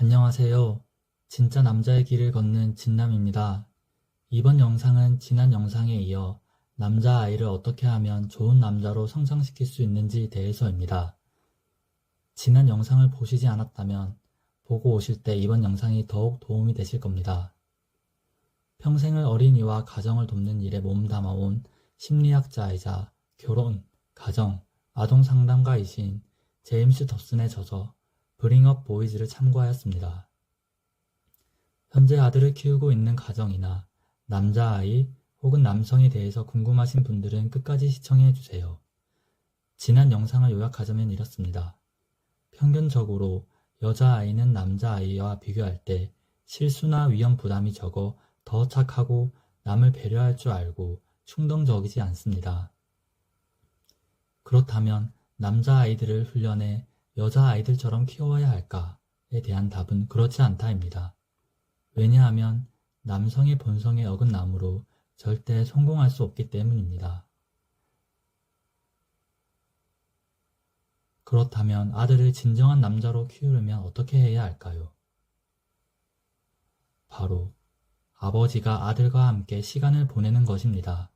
안녕하세요. 진짜 남자의 길을 걷는 진남입니다. 이번 영상은 지난 영상에 이어 남자아이를 어떻게 하면 좋은 남자로 성장시킬 수 있는지 대해서입니다. 지난 영상을 보시지 않았다면 보고 오실 때 이번 영상이 더욱 도움이 되실 겁니다. 평생을 어린이와 가정을 돕는 일에 몸담아온 심리학자이자 결혼, 가정, 아동 상담가이신 제임스 덥슨의 저서 브링 업 보이즈를 참고하였습니다. 현재 아들을 키우고 있는 가정이나 남자아이 혹은 남성에 대해서 궁금하신 분들은 끝까지 시청해주세요. 지난 영상을 요약하자면 이렇습니다. 평균적으로 여자아이는 남자아이와 비교할 때 실수나 위험 부담이 적어 더 착하고 남을 배려할 줄 알고 충동적이지 않습니다. 그렇다면 남자아이들을 훈련해 여자아이들처럼 키워야 할까에 대한 답은 그렇지 않다입니다. 왜냐하면 남성의 본성에 어긋남으로 절대 성공할 수 없기 때문입니다. 그렇다면 아들을 진정한 남자로 키우려면 어떻게 해야 할까요? 바로 아버지가 아들과 함께 시간을 보내는 것입니다.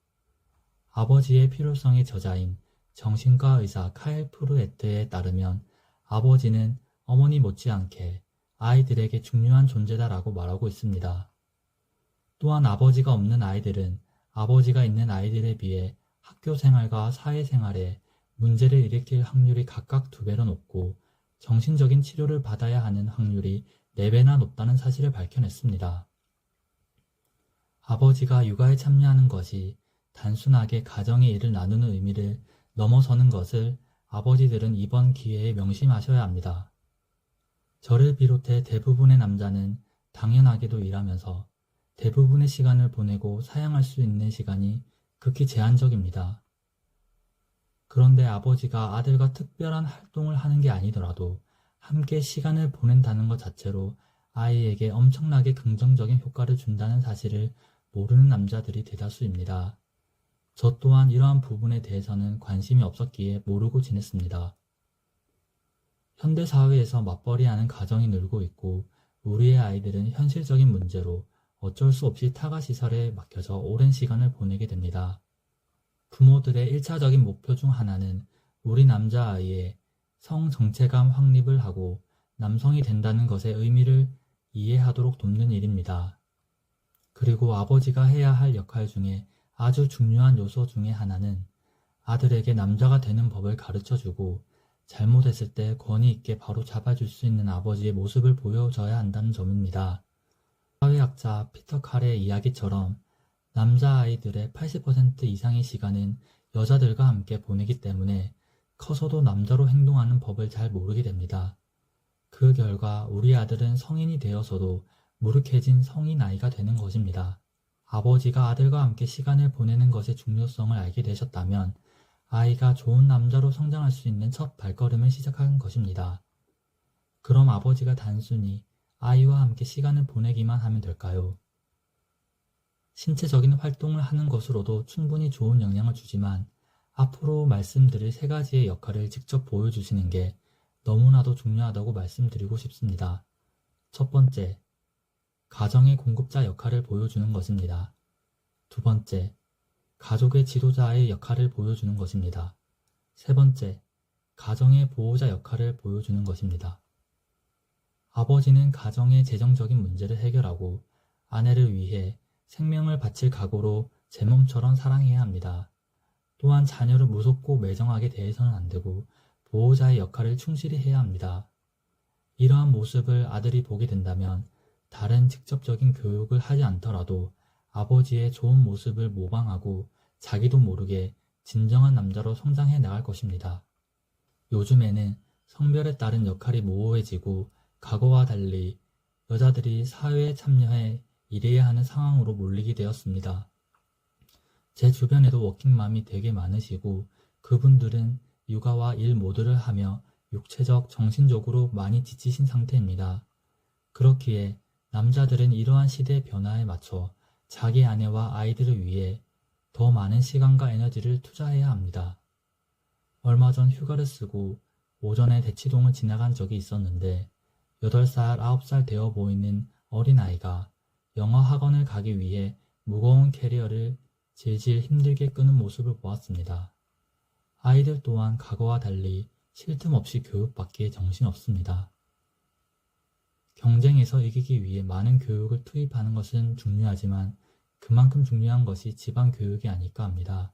아버지의 필요성의 저자인 정신과 의사 카일 프루에트에 따르면 아버지는 어머니 못지않게 아이들에게 중요한 존재다라고 말하고 있습니다. 또한 아버지가 없는 아이들은 아버지가 있는 아이들에 비해 학교 생활과 사회생활에 문제를 일으킬 확률이 각각 2배로 높고 정신적인 치료를 받아야 하는 확률이 4배나 높다는 사실을 밝혀냈습니다. 아버지가 육아에 참여하는 것이 단순하게 가정의 일을 나누는 의미를 넘어서는 것을 아버지들은 이번 기회에 명심하셔야 합니다. 저를 비롯해 대부분의 남자는 당연하게도 일하면서 대부분의 시간을 보내고 사양할 수 있는 시간이 극히 제한적입니다. 그런데 아버지가 아들과 특별한 활동을 하는 게 아니더라도 함께 시간을 보낸다는 것 자체로 아이에게 엄청나게 긍정적인 효과를 준다는 사실을 모르는 남자들이 대다수입니다. 저 또한 이러한 부분에 대해서는 관심이 없었기에 모르고 지냈습니다. 현대사회에서 맞벌이하는 가정이 늘고 있고 우리의 아이들은 현실적인 문제로 어쩔 수 없이 타가시설에 맡겨져 오랜 시간을 보내게 됩니다. 부모들의 1차적인 목표 중 하나는 우리 남자아이의 성정체감 확립을 하고 남성이 된다는 것의 의미를 이해하도록 돕는 일입니다. 그리고 아버지가 해야 할 역할 중에 아주 중요한 요소 중에 하나는 아들에게 남자가 되는 법을 가르쳐주고 잘못했을 때 권위 있게 바로 잡아줄 수 있는 아버지의 모습을 보여줘야 한다는 점입니다. 사회학자 피터 칼의 이야기처럼 남자아이들의 80% 이상의 시간은 여자들과 함께 보내기 때문에 커서도 남자로 행동하는 법을 잘 모르게 됩니다. 그 결과 우리 아들은 성인이 되어서도 무력해진 성인 아이가 되는 것입니다. 아버지가 아들과 함께 시간을 보내는 것의 중요성을 알게 되셨다면 아이가 좋은 남자로 성장할 수 있는 첫 발걸음을 시작한 것입니다. 그럼 아버지가 단순히 아이와 함께 시간을 보내기만 하면 될까요? 신체적인 활동을 하는 것으로도 충분히 좋은 영향을 주지만 앞으로 말씀드릴 3가지의 역할을 직접 보여주시는 게 너무나도 중요하다고 말씀드리고 싶습니다. 첫 번째, 가정의 공급자 역할을 보여주는 것입니다. 2번째, 가족의 지도자의 역할을 보여주는 것입니다. 3번째, 가정의 보호자 역할을 보여주는 것입니다. 아버지는 가정의 재정적인 문제를 해결하고 아내를 위해 생명을 바칠 각오로 제 몸처럼 사랑해야 합니다. 또한 자녀를 무섭고 매정하게 대해서는 안 되고 보호자의 역할을 충실히 해야 합니다. 이러한 모습을 아들이 보게 된다면 다른 직접적인 교육을 하지 않더라도 아버지의 좋은 모습을 모방하고 자기도 모르게 진정한 남자로 성장해 나갈 것입니다. 요즘에는 성별에 따른 역할이 모호해지고 과거와 달리 여자들이 사회에 참여해 일해야 하는 상황으로 몰리게 되었습니다. 제 주변에도 워킹맘이 되게 많으시고 그분들은 육아와 일 모두를 하며 육체적, 정신적으로 많이 지치신 상태입니다. 그렇기에 남자들은 이러한 시대의 변화에 맞춰 자기 아내와 아이들을 위해 더 많은 시간과 에너지를 투자해야 합니다. 얼마 전 휴가를 쓰고 오전에 대치동을 지나간 적이 있었는데 8살, 9살 되어 보이는 어린아이가 영어 학원을 가기 위해 무거운 캐리어를 질질 힘들게 끄는 모습을 보았습니다. 아이들 또한 과거와 달리 쉴 틈 없이 교육받기에 정신없습니다. 경쟁에서 이기기 위해 많은 교육을 투입하는 것은 중요하지만 그만큼 중요한 것이 지방 교육이 아닐까 합니다.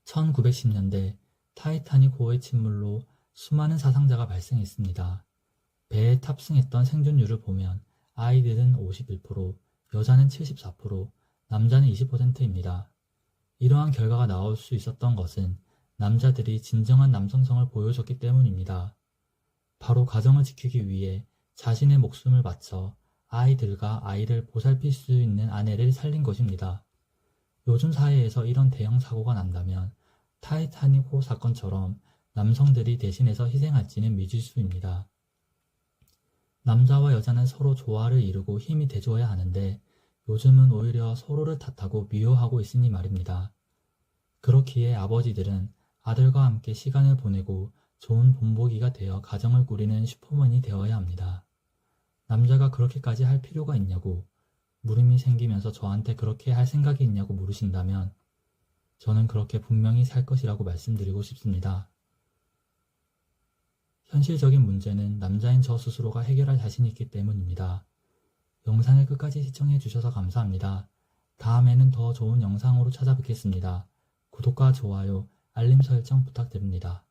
1910년대 타이타닉호의 침몰로 수많은 사상자가 발생했습니다. 배에 탑승했던 생존율을 보면 아이들은 51%, 여자는 74%, 남자는 20%입니다. 이러한 결과가 나올 수 있었던 것은 남자들이 진정한 남성성을 보여줬기 때문입니다. 바로 가정을 지키기 위해 자신의 목숨을 바쳐 아이들과 아이를 보살필 수 있는 아내를 살린 것입니다. 요즘 사회에서 이런 대형 사고가 난다면 타이타닉호 사건처럼 남성들이 대신해서 희생할지는 미지수입니다. 남자와 여자는 서로 조화를 이루고 힘이 돼줘야 하는데 요즘은 오히려 서로를 탓하고 미워하고 있으니 말입니다. 그렇기에 아버지들은 아들과 함께 시간을 보내고 좋은 본보기가 되어 가정을 꾸리는 슈퍼맨이 되어야 합니다. 남자가 그렇게까지 할 필요가 있냐고, 물음이 생기면서 저한테 그렇게 할 생각이 있냐고 물으신다면 저는 그렇게 분명히 살 것이라고 말씀드리고 싶습니다. 현실적인 문제는 남자인 저 스스로가 해결할 자신이 있기 때문입니다. 영상을 끝까지 시청해 주셔서 감사합니다. 다음에는 더 좋은 영상으로 찾아뵙겠습니다. 구독과 좋아요, 알림 설정 부탁드립니다.